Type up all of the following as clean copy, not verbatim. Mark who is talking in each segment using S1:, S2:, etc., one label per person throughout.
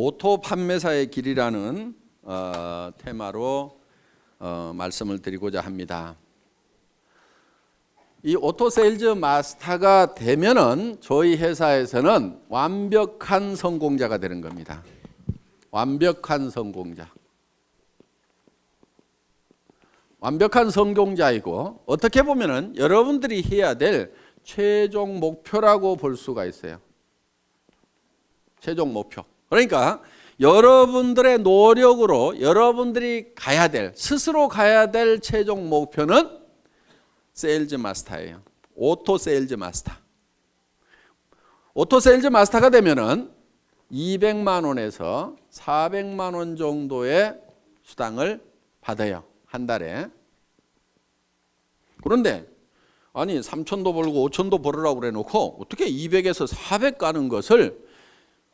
S1: 오토 판매사의 길이라는 테마로 말씀을 드리고자 합니다. 이 오토 세일즈 마스터가 되면은 저희 회사에서는 완벽한 성공자가 되는 겁니다. 완벽한 성공자. 완벽한 성공자이고 어떻게 보면은 여러분들이 해야 될 최종 목표라고 볼 수가 있어요. 최종 목표. 그러니까 여러분들의 노력으로 여러분들이 가야 될, 스스로 가야 될 최종 목표는 세일즈 마스터예요. 오토 세일즈 마스터. 오토 세일즈 마스터가 되면은 200만 원에서 400만 원 정도의 수당을 받아요. 한 달에. 그런데 아니 3천도 벌고 5천도 벌으라고 그래 놓고 어떻게 200에서 400 가는 것을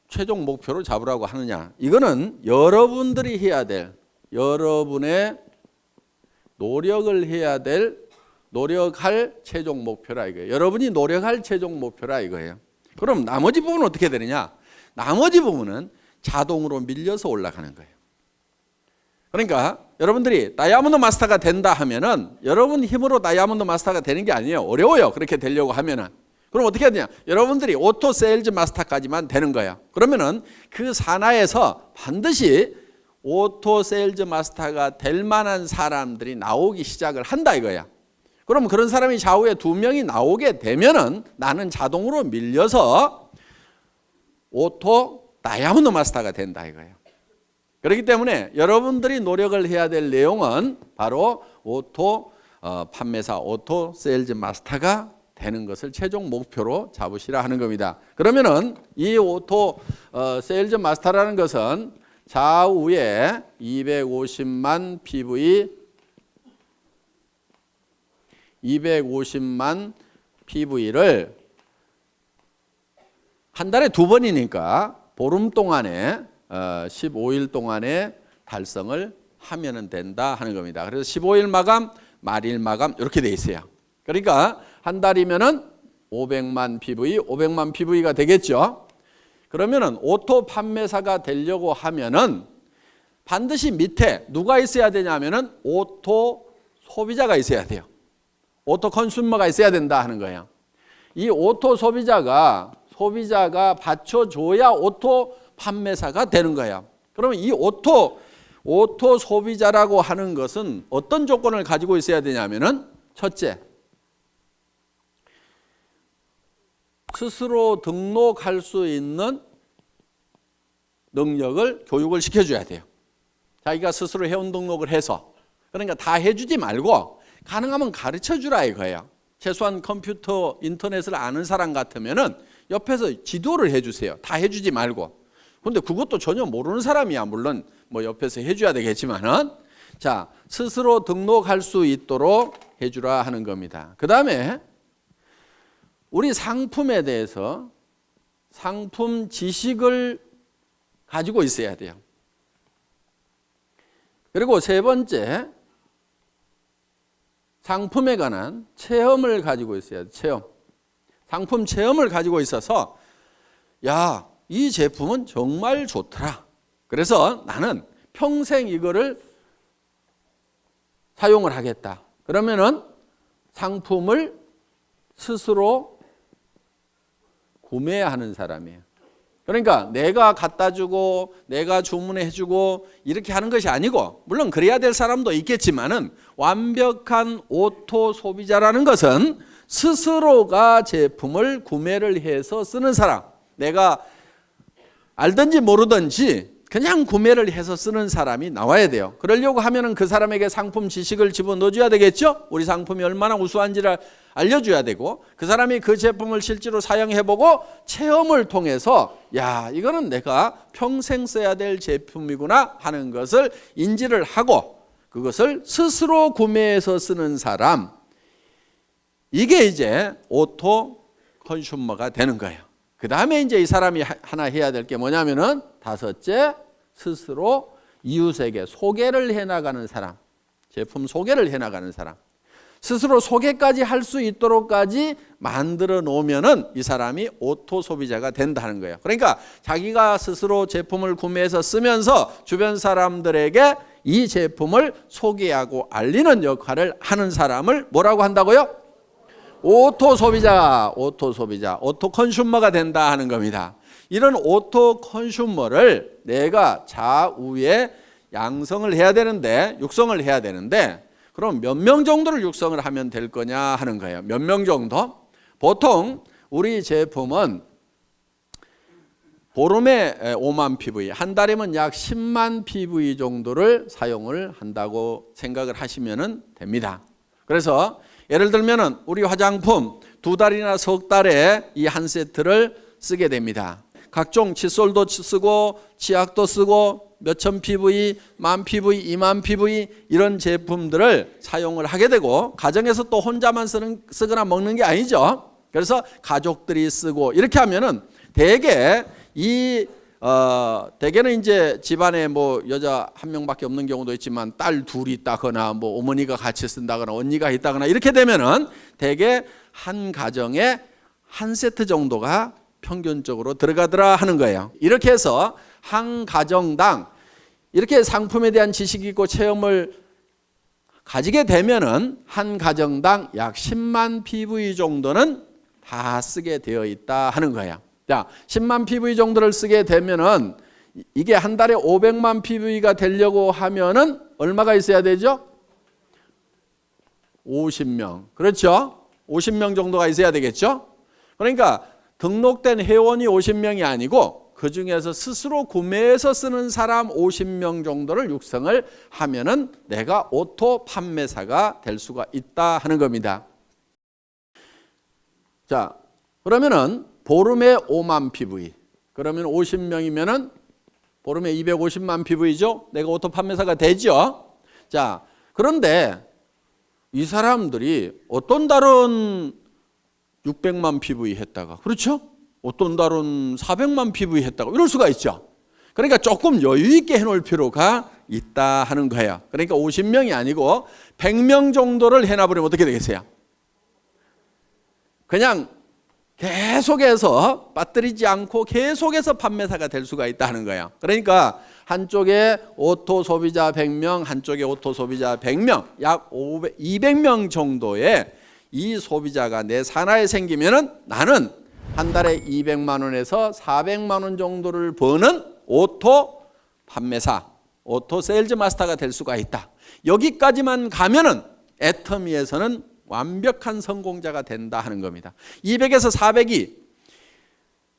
S1: 최종 목표로 잡으라고 하느냐. 이거는 여러분들이 해야 될, 여러분의 노력을 해야 될, 노력할 최종 목표라 이거예요. 여러분이 노력할 최종 목표라 이거예요. 그럼 나머지 부분은 어떻게 되느냐. 나머지 부분은 자동으로 밀려서 올라가는 거예요. 그러니까 여러분들이 다이아몬드 마스터가 된다 하면은 여러분 힘으로 다이아몬드 마스터가 되는 게 아니에요. 어려워요. 그렇게 되려고 하면은. 그럼 어떻게 해야 되냐? 여러분들이 오토 세일즈 마스터까지만 되는 거야. 그러면은 그 산하에서 반드시 오토 세일즈 마스터가 될 만한 사람들이 나오기 시작을 한다 이거야. 그럼 그런 사람이 좌우에 2명이 나오게 되면은 나는 자동으로 밀려서 오토 다이아몬드 마스터가 된다 이거예요. 그렇기 때문에 여러분들이 노력을 해야 될 내용은 바로 오토 판매사, 오토 세일즈 마스터가 되는 것을 최종 목표로 잡으시라 하는 겁니다. 그러면은 이 오토 세일즈 마스터라는 것은 좌우에 250만 PV를 한 달에 2번이니까 보름 동안에 15일 동안에 달성을 하면 된다 하는 겁니다. 그래서 15일 마감, 말일 마감 이렇게 돼 있어요. 그러니까 한 달이면은 500만 PV가 되겠죠. 그러면은 오토 판매사가 되려고 하면은 반드시 밑에 누가 있어야 되냐면은 오토 소비자가 있어야 돼요. 오토 컨슈머가 있어야 된다 하는 거예요. 이 오토 소비자가 받쳐줘야 오토 판매사가 되는 거예요. 그러면 이 오토 소비자라고 하는 것은 어떤 조건을 가지고 있어야 되냐면은 첫째, 스스로 등록할 수 있는 능력을 교육을 시켜줘야 돼요. 자기가 스스로 회원 등록을 해서. 그러니까 다 해주지 말고 가능하면 가르쳐주라 이거예요. 최소한 컴퓨터, 인터넷을 아는 사람 같으면은 옆에서 지도를 해주세요. 다 해주지 말고. 근데 그것도 전혀 모르는 사람이야. 물론 뭐 옆에서 해줘야 되겠지만은. 자, 스스로 등록할 수 있도록 해주라 하는 겁니다. 그 다음에 우리 상품에 대해서 상품 지식을 가지고 있어야 돼요. 그리고 세 번째, 상품에 관한 체험을 가지고 있어야 돼요. 체험. 상품 체험을 가지고 있어서 야, 이 제품은 정말 좋더라. 그래서 나는 평생 이거를 사용을 하겠다. 그러면은 상품을 스스로 구매하는 사람이에요. 그러니까 내가 갖다 주고 내가 주문해 주고 이렇게 하는 것이 아니고, 물론 그래야 될 사람도 있겠지만은 완벽한 오토 소비자라는 것은 스스로가 제품을 구매를 해서 쓰는 사람. 내가 알든지 모르든지 그냥 구매를 해서 쓰는 사람이 나와야 돼요. 그러려고 하면은 그 사람에게 상품 지식을 집어넣어줘야 되겠죠. 우리 상품이 얼마나 우수한지를 알려줘야 되고, 그 사람이 그 제품을 실제로 사용해보고 체험을 통해서 야, 이거는 내가 평생 써야 될 제품이구나 하는 것을 인지를 하고 그것을 스스로 구매해서 쓰는 사람, 이게 이제 오토 컨슈머가 되는 거예요. 그 다음에 이제 이 사람이 하나 해야 될 게 뭐냐면은 다섯째, 스스로 이웃에게 소개를 해나가는 사람, 제품 소개를 해나가는 사람. 스스로 소개까지 할 수 있도록까지 만들어 놓으면은 이 사람이 오토 소비자가 된다는 거예요. 그러니까 자기가 스스로 제품을 구매해서 쓰면서 주변 사람들에게 이 제품을 소개하고 알리는 역할을 하는 사람을 뭐라고 한다고요? 오토 소비자, 오토 소비자, 오토 컨슈머가 된다 하는 겁니다. 이런 오토 컨슈머를 내가 좌우에 양성을 해야 되는데, 육성을 해야 되는데, 그럼 몇 명 정도를 육성을 하면 될 거냐 하는 거예요. 몇 명 정도? 보통 우리 제품은 보름에 5만 PV, 한 달이면 약 10만 PV 정도를 사용을 한다고 생각을 하시면 됩니다. 그래서 예를 들면 우리 화장품 2달이나 석 달에 이 한 세트를 쓰게 됩니다. 각종 칫솔도 쓰고 치약도 쓰고 몇천 PV, 만 PV, 2만 PV 이런 제품들을 사용을 하게 되고 가정에서 또 혼자만 쓰거나 먹는 게 아니죠. 그래서 가족들이 쓰고 이렇게 하면은 대개는 이제 집안에 뭐 여자 한 명밖에 없는 경우도 있지만 딸 둘이 있다거나 뭐 어머니가 같이 쓴다거나 언니가 있다거나 이렇게 되면은 대개 한 가정에 한 세트 정도가 평균적으로 들어가더라 하는 거예요. 이렇게 해서 한 가정당 이렇게 상품에 대한 지식이 있고 체험을 가지게 되면은 한 가정당 약 10만 PV 정도는 다 쓰게 되어 있다 하는 거예요. 자, 10만 PV 정도를 쓰게 되면은 이게 한 달에 500만 PV가 되려고 하면은 얼마가 있어야 되죠? 50명. 그렇죠? 50명 정도가 있어야 되겠죠? 그러니까 등록된 회원이 50명이 아니고 그 중에서 스스로 구매해서 쓰는 사람 50명 정도를 육성을 하면은 내가 오토 판매사가 될 수가 있다 하는 겁니다. 자, 그러면은 보름에 5만 PV. 그러면 50명이면은 보름에 250만 PV죠? 내가 오토 판매사가 되죠? 자, 그런데 이 사람들이 어떤 달은 600만 PV 했다가, 그렇죠? 어떤 달은 400만 PV 했다가 이럴 수가 있죠. 그러니까 조금 여유 있게 해놓을 필요가 있다 하는 거예요. 그러니까 50명이 아니고 100명 정도를 해놔버리면 어떻게 되겠어요? 그냥 계속해서 빠뜨리지 않고 계속해서 판매사가 될 수가 있다 하는 거예요. 그러니까 한쪽에 오토 소비자 100명, 한쪽에 오토 소비자 100명, 약 200명 정도의 이 소비자가 내 산하에 생기면은 나는 한 달에 200만 원에서 400만 원 정도를 버는 오토 판매사, 오토 세일즈 마스터가 될 수가 있다. 여기까지만 가면은 애터미에서는 완벽한 성공자가 된다 하는 겁니다. 200에서 400이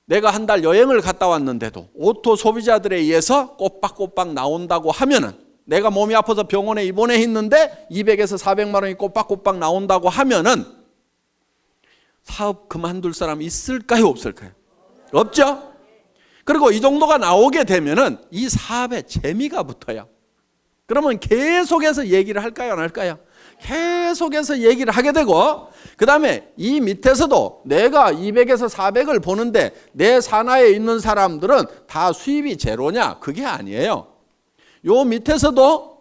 S1: 내가 한 달 여행을 갔다 왔는데도 오토 소비자들에 의해서 꼬박꼬박 나온다고 하면은 내가 몸이 아파서 병원에 입원해 있는데 200에서 400만 원이 꼬박꼬박 나온다고 하면은 사업 그만둘 사람 있을까요? 없을까요? 없죠? 그리고 이 정도가 나오게 되면은 이 사업에 재미가 붙어요. 그러면 계속해서 얘기를 할까요? 안 할까요? 계속해서 얘기를 하게 되고 그 다음에 이 밑에서도 내가 200에서 400을 보는데 내 산하에 있는 사람들은 다 수입이 제로냐? 그게 아니에요. 요 밑에서도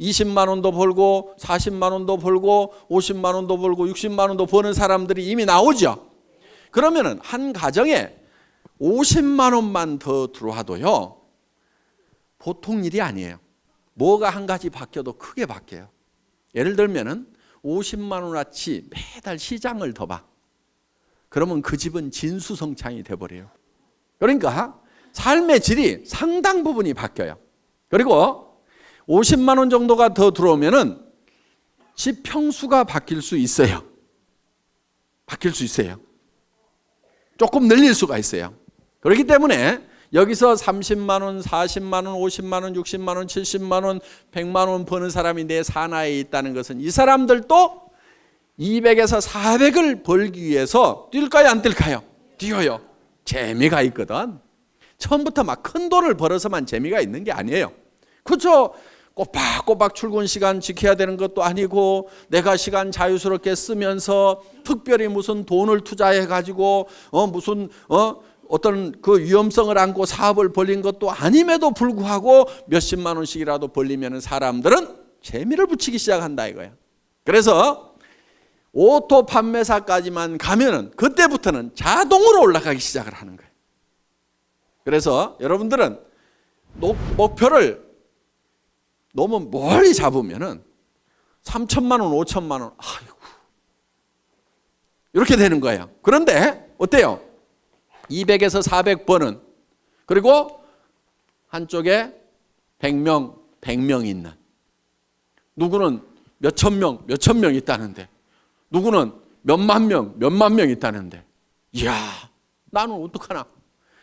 S1: 20만 원도 벌고 40만 원도 벌고 50만 원도 벌고 60만 원도 버는 사람들이 이미 나오죠. 그러면은 한 가정에 50만 원만 더 들어와도요 보통 일이 아니에요. 뭐가 한 가지 바뀌어도 크게 바뀌어요. 예를 들면은 50만 원어치 매달 시장을 더 봐. 그러면 그 집은 진수성찬이 돼버려요. 그러니까 삶의 질이 상당 부분이 바뀌어요. 그리고 50만 원 정도가 더 들어오면은 집 평수가 바뀔 수 있어요. 바뀔 수 있어요. 조금 늘릴 수가 있어요. 그렇기 때문에 여기서 30만 원, 40만 원, 50만 원, 60만 원, 70만 원, 100만 원 버는 사람이 내 산하에 있다는 것은 이 사람들도 200에서 400을 벌기 위해서 뛸까요? 안 뛸까요? 뛰어요. 재미가 있거든. 처음부터 막 큰 돈을 벌어서만 재미가 있는 게 아니에요. 그렇죠? 꼬박꼬박 출근 시간 지켜야 되는 것도 아니고 내가 시간 자유스럽게 쓰면서 특별히 무슨 돈을 투자해 가지고 어떤 그 위험성을 안고 사업을 벌린 것도 아님에도 불구하고 몇십만 원씩이라도 벌리면 사람들은 재미를 붙이기 시작한다 이거야. 그래서 오토 판매사까지만 가면은 그때부터는 자동으로 올라가기 시작을 하는 거예요. 그래서 여러분들은 목표를 너무 멀리 잡으면은 3천만 원, 5천만 원, 아이고 이렇게 되는 거예요. 그런데 어때요? 200에서 400번은 그리고 한쪽에 100명 있는, 누구는 몇천 명 있다는데, 누구는 몇만 명 있다는데, 이야, 나는 어떡하나?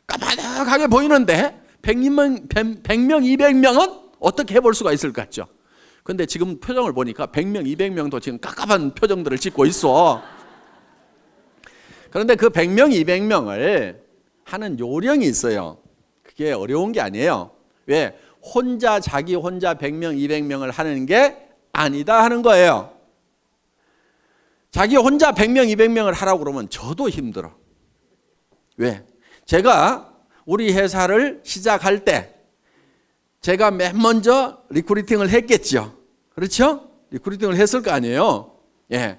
S1: 까마득하게 보이는데 100명, 200명은 어떻게 해볼 수가 있을 것 같죠? 근데 지금 표정을 보니까 100명, 200명도 지금 깝깝한 표정들을 짓고 있어. 그런데 그 100명, 200명을 하는 요령이 있어요. 그게 어려운 게 아니에요. 왜? 자기 혼자 100명, 200명을 하는 게 아니다 하는 거예요. 자기 혼자 100명, 200명을 하라고 그러면 저도 힘들어. 왜? 제가 우리 회사를 시작할 때 제가 맨 먼저 리크루팅을 했겠죠. 그렇죠? 리크루팅을 했을 거 아니에요. 예.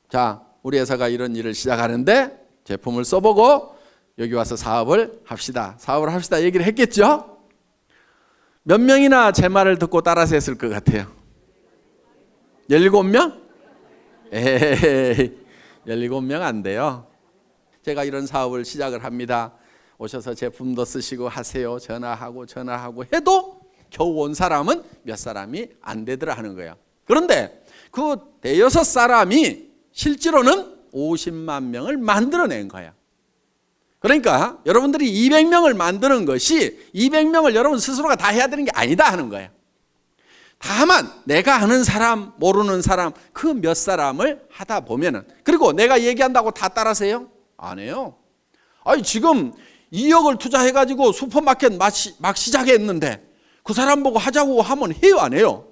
S1: 자, 우리 회사가 이런 일을 시작하는데 제품을 써보고 여기 와서 사업을 합시다. 얘기를 했겠죠? 몇 명이나 제 말을 듣고 따라서 했을 것 같아요? 17명? 에이, 17명 안 돼요. 제가 이런 사업을 시작을 합니다. 오셔서 제품도 쓰시고 하세요. 전화하고 해도 겨우 온 사람은 몇 사람이 안 되더라 하는 거예요. 그런데 그 대여섯 사람이 실제로는 50만 명을 만들어낸 거예요. 그러니까 여러분들이 200명을 만드는 것이 200명을 여러분 스스로가 다 해야 되는 게 아니다 하는 거예요. 다만 내가 아는 사람, 모르는 사람, 그 몇 사람을 하다 보면은, 그리고 내가 얘기한다고 다 따라서요? 안 해요. 아니 지금 2억을 투자해가지고 슈퍼마켓 막 시작했는데 그 사람 보고 하자고 하면 해요, 안 해요?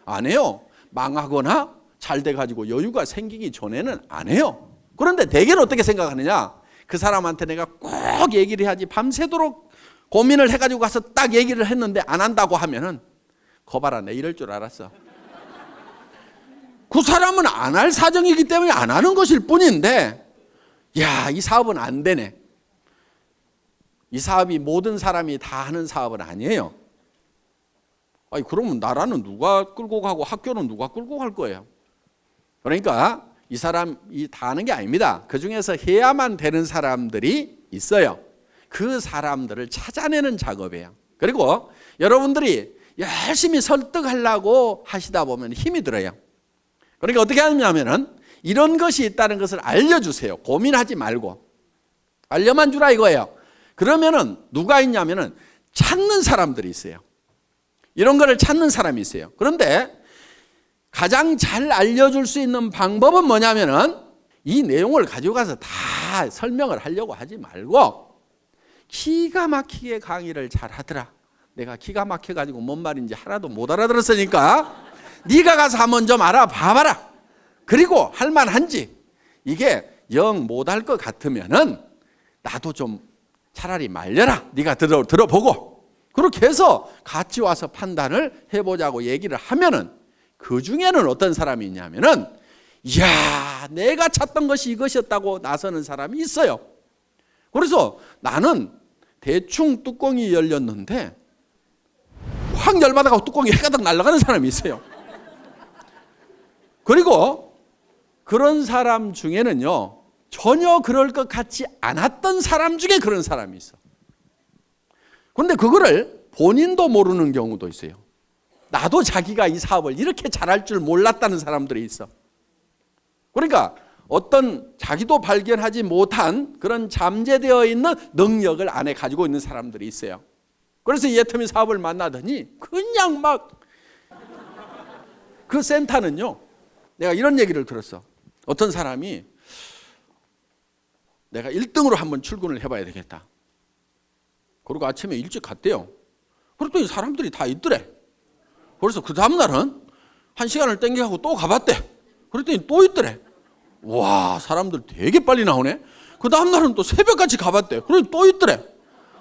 S1: 안 해요. 망하거나 잘 돼가지고 여유가 생기기 전에는 안 해요. 그런데 대개는 어떻게 생각하느냐? 그 사람한테 내가 꼭 얘기를 해야지, 밤새도록 고민을 해가지고 가서 딱 얘기를 했는데 안 한다고 하면은 거봐라, 내 이럴 줄 알았어. 그 사람은 안 할 사정이기 때문에 안 하는 것일 뿐인데, 야, 이 사업은 안 되네. 이 사업이 모든 사람이 다 하는 사업은 아니에요. 아니 그러면 나라는 누가 끌고 가고 학교는 누가 끌고 갈 거예요? 그러니까 이 사람이 다 하는 게 아닙니다. 그 중에서 해야만 되는 사람들이 있어요. 그 사람들을 찾아내는 작업이에요. 그리고 여러분들이 열심히 설득하려고 하시다 보면 힘이 들어요. 그러니까 어떻게 하냐면은 이런 것이 있다는 것을 알려주세요. 고민하지 말고 알려만 주라 이거예요. 그러면은 누가 있냐면은 찾는 사람들이 있어요. 이런 거를 찾는 사람이 있어요. 그런데 가장 잘 알려줄 수 있는 방법은 뭐냐면은 이 내용을 가지고 가서 다 설명을 하려고 하지 말고 기가 막히게 강의를 잘 하더라. 내가 기가 막혀가지고 뭔 말인지 하나도 못 알아들었으니까 네가 가서 한번 좀 알아봐봐라. 그리고 할만한지, 이게 영 못할 것 같으면은 나도 좀 차라리 말려라. 네가 들어보고 그렇게 해서 같이 와서 판단을 해보자고 얘기를 하면은, 그 중에는 어떤 사람이 있냐면은 이야, 내가 찾던 것이 이것이었다고 나서는 사람이 있어요. 그래서 나는 대충 뚜껑이 열렸는데 확 열받아가고 뚜껑이 해가닥 날아가는 사람이 있어요. 그리고 그런 사람 중에는요, 전혀 그럴 것 같지 않았던 사람 중에 그런 사람이 있어. 그런데 그거를 본인도 모르는 경우도 있어요. 나도 자기가 이 사업을 이렇게 잘할 줄 몰랐다는 사람들이 있어. 그러니까 어떤 자기도 발견하지 못한 그런 잠재되어 있는 능력을 안에 가지고 있는 사람들이 있어요. 그래서 예터미 사업을 만나더니 그냥 막 그 센터는요, 내가 이런 얘기를 들었어. 어떤 사람이 내가 1등으로 한번 출근을 해봐야 되겠다. 그리고 아침에 일찍 갔대요. 그랬더니 사람들이 다 있더래. 그래서 그 다음날은 1시간을 땡겨가고 또 가봤대. 그랬더니 또 있더래. 와, 사람들 되게 빨리 나오네. 그 다음날은 또 새벽같이 가봤대. 그랬더니 또 있더래.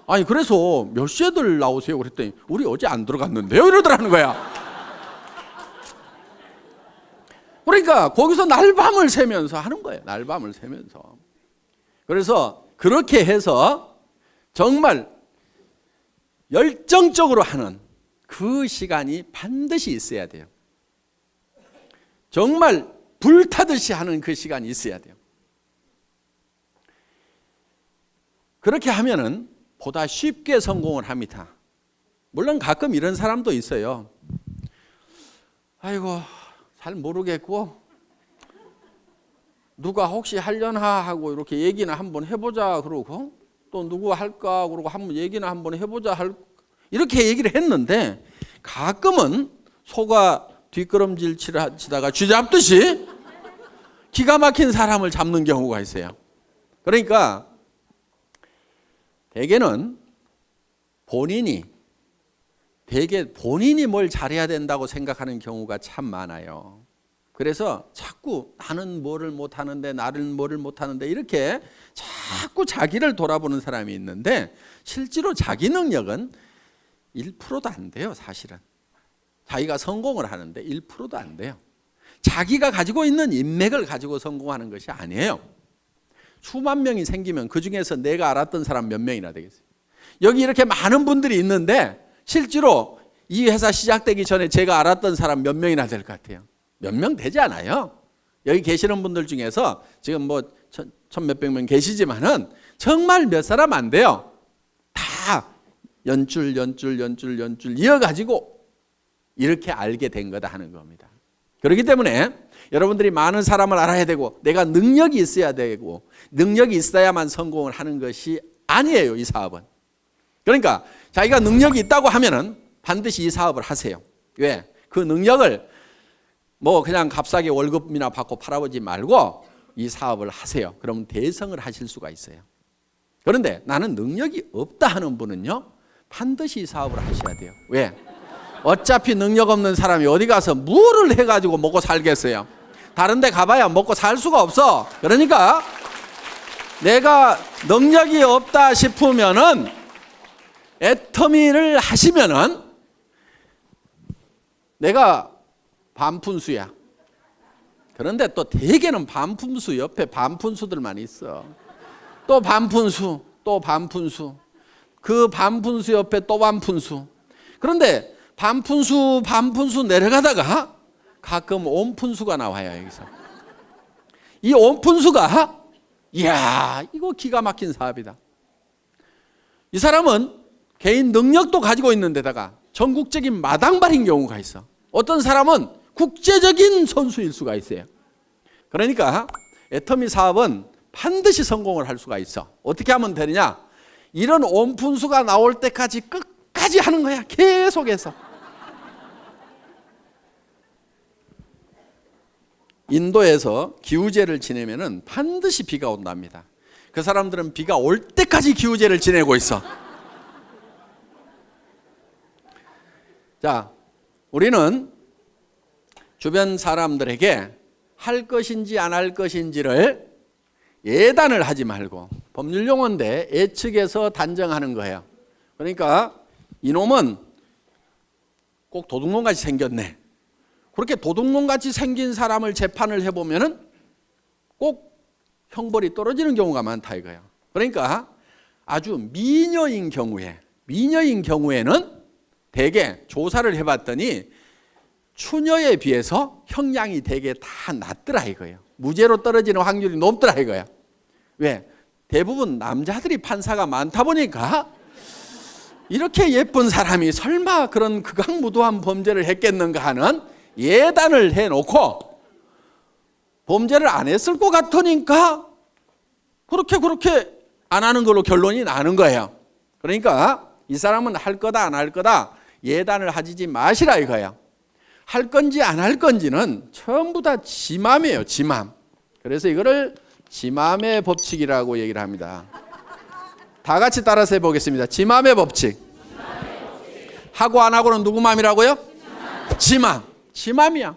S1: 아니 그래서 몇 시에들 나오세요? 그랬더니 우리 어제 안 들어갔는데요? 이러더라는 거야. 그러니까 거기서 날밤을 새면서 하는 거예요. 날밤을 새면서. 그래서 그렇게 해서 정말 열정적으로 하는 그 시간이 반드시 있어야 돼요. 정말 불타듯이 하는 그 시간이 있어야 돼요. 그렇게 하면은 보다 쉽게 성공을 합니다. 물론 가끔 이런 사람도 있어요. 아이고, 잘 모르겠고 누가 혹시 하려나 하고 이렇게 얘기나 한번 해보자 그러고, 또 누구 할까 그러고 한번 얘기나 한번 해보자 이렇게 얘기를 했는데, 가끔은 소가 뒷걸음질 치다가 쥐 잡듯이 기가 막힌 사람을 잡는 경우가 있어요. 그러니까 대개는 본인이 뭘 잘해야 된다고 생각하는 경우가 참 많아요. 그래서 자꾸 나는 뭐를 못하는데, 나는 뭐를 못하는데, 이렇게 자꾸 자기를 돌아보는 사람이 있는데, 실제로 자기 능력은 1%도 안 돼요. 사실은 자기가 성공을 하는데 1%도 안 돼요. 자기가 가지고 있는 인맥을 가지고 성공하는 것이 아니에요. 수만 명이 생기면 그 중에서 내가 알았던 사람 몇 명이나 되겠어요? 여기 이렇게 많은 분들이 있는데 실제로 이 회사 시작되기 전에 제가 알았던 사람 몇 명이나 될 것 같아요? 몇 명 되지 않아요. 여기 계시는 분들 중에서 지금 뭐 천 몇백 명 계시지만은 정말 몇 사람 안 돼요. 다 연줄 이어가지고 이렇게 알게 된 거다 하는 겁니다. 그렇기 때문에 여러분들이 많은 사람을 알아야 되고, 내가 능력이 있어야 되고, 능력이 있어야만 성공을 하는 것이 아니에요, 이 사업은. 그러니까 자기가 능력이 있다고 하면은 반드시 이 사업을 하세요. 왜? 그 능력을 뭐 그냥 값싸게 월급이나 받고 팔아보지 말고 이 사업을 하세요. 그러면 대성을 하실 수가 있어요. 그런데 나는 능력이 없다 하는 분은요, 반드시 이 사업을 하셔야 돼요. 왜? 어차피 능력 없는 사람이 어디 가서 뭐를 해가지고 먹고 살겠어요? 다른 데 가봐야 먹고 살 수가 없어. 그러니까 내가 능력이 없다 싶으면은 애터미를 하시면은 내가 반푼수야. 그런데 또 대개는 반푼수 옆에 반푼수들만 있어. 또 반푼수, 또 반푼수. 그 반푼수 옆에 또 반푼수. 그런데 반푼수 내려가다가 가끔 온푼수가 나와요. 여기서 이 온푼수가, 이야, 이거 기가 막힌 사업이다. 이 사람은 개인 능력도 가지고 있는 데다가 전국적인 마당발인 경우가 있어. 어떤 사람은 국제적인 선수일 수가 있어요. 그러니까 애터미 사업은 반드시 성공을 할 수가 있어. 어떻게 하면 되느냐? 이런 온푼수가 나올 때까지 끝까지 하는 거야. 계속해서. 인도에서 기우제를 지내면은 반드시 비가 온답니다. 그 사람들은 비가 올 때까지 기우제를 지내고 있어. 자, 우리는 주변 사람들에게 할 것인지 안 할 것인지를 예단을 하지 말고, 법률 용어인데 예측해서 단정하는 거예요. 그러니까 이놈은 꼭 도둑놈같이 생겼네. 그렇게 도둑놈같이 생긴 사람을 재판을 해보면은 꼭 형벌이 떨어지는 경우가 많다 이거예요. 그러니까 아주 미녀인 경우에는 대개 조사를 해봤더니 추녀에 비해서 형량이 대개 다 낮더라 이거예요. 무죄로 떨어지는 확률이 높더라 이거야. 왜? 대부분 남자들이 판사가 많다 보니까 이렇게 예쁜 사람이 설마 그런 극악무도한 범죄를 했겠는가 하는 예단을 해놓고, 범죄를 안 했을 것 같으니까 그렇게 안 하는 걸로 결론이 나는 거예요. 그러니까 이 사람은 할 거다 안 할 거다 예단을 하지 마시라 이거야. 할 건지 안 할 건지는 전부 다 지 맘이에요. 지 맘. 그래서 이거를 지 맘의 법칙이라고 얘기를 합니다. 다 같이 따라서 해보겠습니다. 지 맘의 법칙. 하고 안 하고는 누구 맘이라고요? 지 맘. 지 맘이야.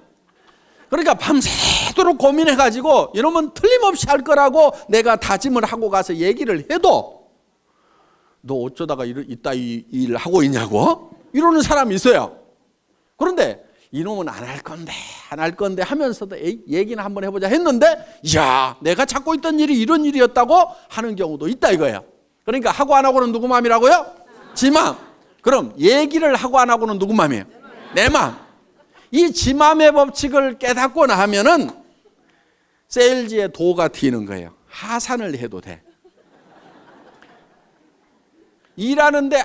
S1: 그러니까 밤새도록 고민해가지고 이놈은 틀림없이 할 거라고 내가 다짐을 하고 가서 얘기를 해도, 너 어쩌다가 이따 이 일 하고 있냐고 이러는 사람이 있어요. 그런데 이놈은 안 할 건데 안 할 건데 하면서도 얘기는 한번 해보자 했는데 야 내가 찾고 있던 일이 이런 일이었다고 하는 경우도 있다 이거예요. 그러니까 하고 안 하고는 누구 마음이라고요? 지 마음. 그럼 얘기를 하고 안 하고는 누구 마음이에요? 내 마음. 이 지 마음의 법칙을 깨닫고 나면은 세일즈의 도가 튀는 거예요. 하산을 해도 돼. 일하는데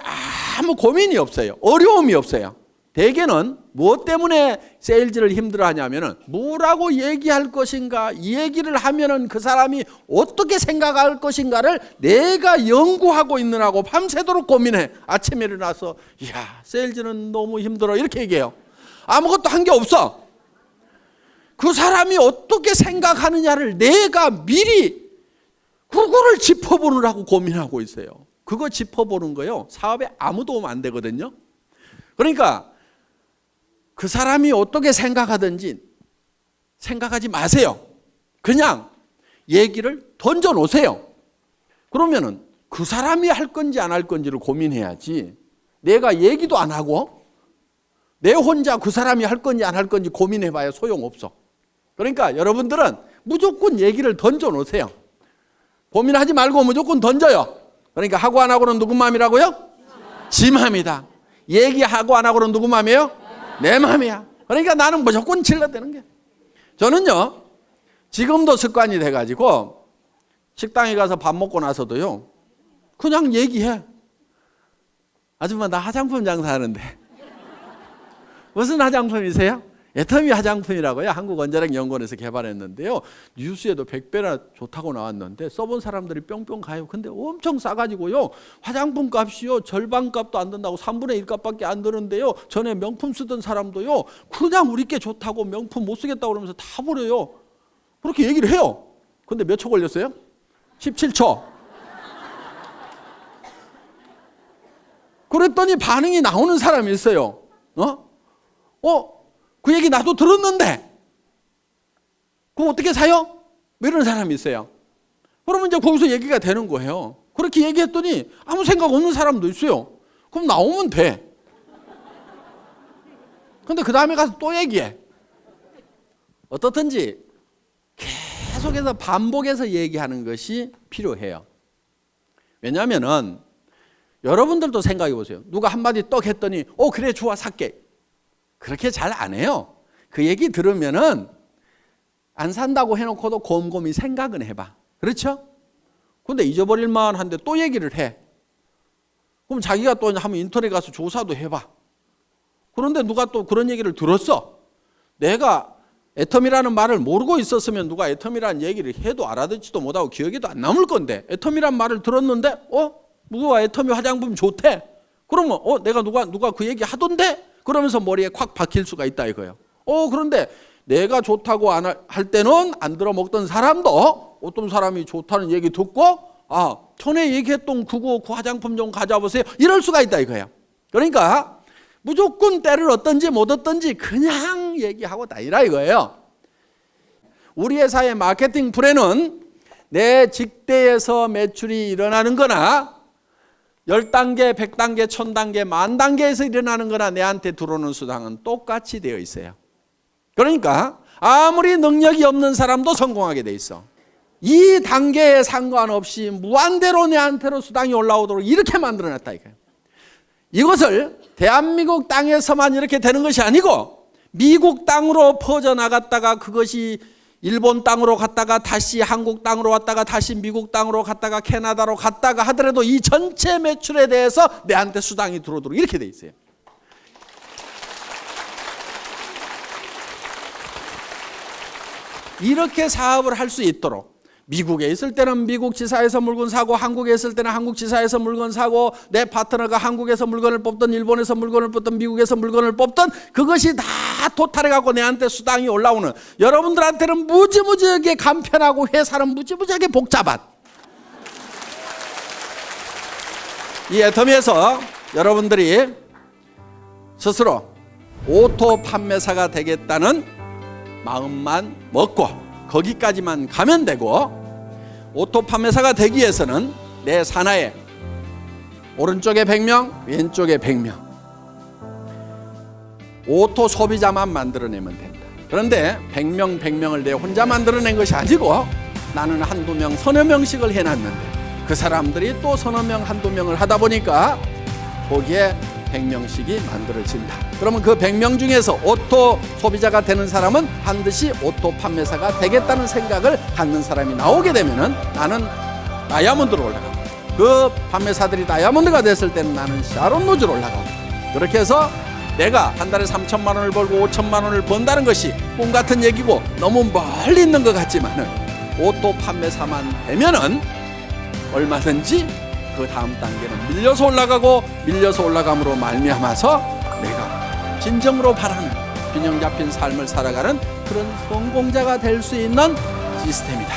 S1: 아무 고민이 없어요. 어려움이 없어요. 대개는 무엇 때문에 세일즈를 힘들어하냐면은 뭐라고 얘기할 것인가, 이 얘기를 하면은 그 사람이 어떻게 생각할 것인가를 내가 연구하고 있느라고 밤새도록 고민해. 아침에 일어나서 이야 세일즈는 너무 힘들어 이렇게 얘기해요. 아무것도 한 게 없어. 그 사람이 어떻게 생각하느냐를 내가 미리 그거를 짚어보느라고 고민하고 있어요. 그거 짚어보는 거요 사업에 아무 도움 안 되거든요. 그러니까 그 사람이 어떻게 생각하든지 생각하지 마세요. 그냥 얘기를 던져 놓으세요. 그러면은 그 사람이 할 건지 안 할 건지를 고민해야지 내가 얘기도 안 하고 내 혼자 그 사람이 할 건지 안 할 건지 고민해봐야 소용없어. 그러니까 여러분들은 무조건 얘기를 던져 놓으세요. 고민하지 말고 무조건 던져요. 그러니까 하고 안 하고는 누구 마음이라고요? 지 마음이다. 얘기하고 안 하고는 누구 마음이에요? 내 마음이야. 그러니까 나는 무조건 질러대는 게. 저는요 지금도 습관이 돼가지고 식당에 가서 밥 먹고 나서도요 그냥 얘기해. 아줌마 나 화장품 장사하는데 무슨 화장품이세요? 애터미 화장품이라고요. 한국원자력연구원에서 개발했는데요. 뉴스에도 100배나 좋다고 나왔는데 써본 사람들이 뿅뿅 가요. 근데 엄청 싸가지고요. 화장품 값이요. 절반 값도 안 든다고 3분의 1 값밖에 안 드는데요. 전에 명품 쓰던 사람도요. 그냥 우리 게 좋다고 명품 못 쓰겠다고 그러면서 다 버려요. 그렇게 얘기를 해요. 근데 몇 초 걸렸어요? 17초. 그랬더니 반응이 나오는 사람이 있어요. 그 얘기 나도 들었는데 그거 어떻게 사요? 뭐 이런 사람이 있어요. 그러면 이제 거기서 얘기가 되는 거예요. 그렇게 얘기했더니 아무 생각 없는 사람도 있어요. 그럼 나오면 돼. 근데 그 다음에 가서 또 얘기해. 어떻든지 계속해서 반복해서 얘기하는 것이 필요해요. 왜냐하면은 여러분들도 생각해 보세요. 누가 한마디 떡 했더니 그래 좋아 살게. 그렇게 잘 안 해요. 그 얘기 들으면은 안 산다고 해놓고도 곰곰이 생각은 해봐. 그렇죠? 근데 잊어버릴만 한데 또 얘기를 해. 그럼 자기가 또 한번 인터넷 가서 조사도 해봐. 그런데 누가 또 그런 얘기를 들었어. 내가 애텀이라는 말을 모르고 있었으면 누가 애텀이라는 얘기를 해도 알아듣지도 못하고 기억에도 안 남을 건데 애텀이란 말을 들었는데 누가 애텀이 화장품 좋대. 그러면 내가 누가 그 얘기 하던데? 그러면서 머리에 콱 박힐 수가 있다 이거예요. 그런데 내가 좋다고 안 할 때는 안 들어 먹던 사람도 어떤 사람이 좋다는 얘기 듣고 전에 얘기했던 그 화장품 좀 가져보세요. 이럴 수가 있다 이거예요. 그러니까 무조건 때를 얻든지 못 얻든지 그냥 얘기하고 다니라 이거예요. 우리 회사의 마케팅 플랜은 내 직대에서 매출이 일어나는 거나 10단계, 100단계, 1000단계, 10,000단계에서 일어나는 거나 내한테 들어오는 수당은 똑같이 되어 있어요. 그러니까 아무리 능력이 없는 사람도 성공하게 돼 있어. 이 단계에 상관없이 무한대로 내한테로 수당이 올라오도록 이렇게 만들어놨다 이거예요. 이것을 대한민국 땅에서만 이렇게 되는 것이 아니고 미국 땅으로 퍼져나갔다가 그것이 일본 땅으로 갔다가 다시 한국 땅으로 왔다가 다시 미국 땅으로 갔다가 캐나다로 갔다가 하더라도 이 전체 매출에 대해서 내한테 수당이 들어오도록 이렇게 돼 있어요. 이렇게 사업을 할 수 있도록 미국에 있을 때는 미국 지사에서 물건 사고 한국에 있을 때는 한국 지사에서 물건 사고 내 파트너가 한국에서 물건을 뽑든 일본에서 물건을 뽑든 미국에서 물건을 뽑든 그것이 다 토탈해갖고 내한테 수당이 올라오는 여러분들한테는 무지무지하게 간편하고 회사는 무지무지하게 복잡한 이 애터미에서 여러분들이 스스로 오토 판매사가 되겠다는 마음만 먹고 거기까지만 가면 되고 오토 판매사가 되기 위해서는 내 산하에 오른쪽에 100명, 왼쪽에 100명 오토 소비자만 만들어내면 된다. 그런데 100명 100명을 내 혼자 만들어낸 것이 아니고 나는 한두 명 서너 명씩을 해놨는데 그 사람들이 또 서너 명 한두 명을 하다 보니까 거기에 100명씩이 만들어진다. 그러면 그 100명 중에서 오토 소비자가 되는 사람은 반드시 오토 판매사가 되겠다는 생각을 갖는 사람이 나오게 되면은 나는 다이아몬드로 올라가고, 그 판매사들이 다이아몬드가 됐을 때는 나는 샤론 노즈로 올라가고, 그렇게 해서 내가 한 달에 3천만 원을 벌고 5천만 원을 번다는 것이 꿈 같은 얘기고 너무 멀리 있는 것 같지만은 오토 판매사만 되면은 얼마든지 그 다음 단계는 밀려서 올라가고, 밀려서 올라감으로 말미암아서 내가 진정으로 바라는 균형 잡힌 삶을 살아가는 그런 성공자가 될 수 있는 시스템이다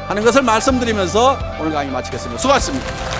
S1: 하는 것을 말씀드리면서 오늘 강의 마치겠습니다. 수고하셨습니다.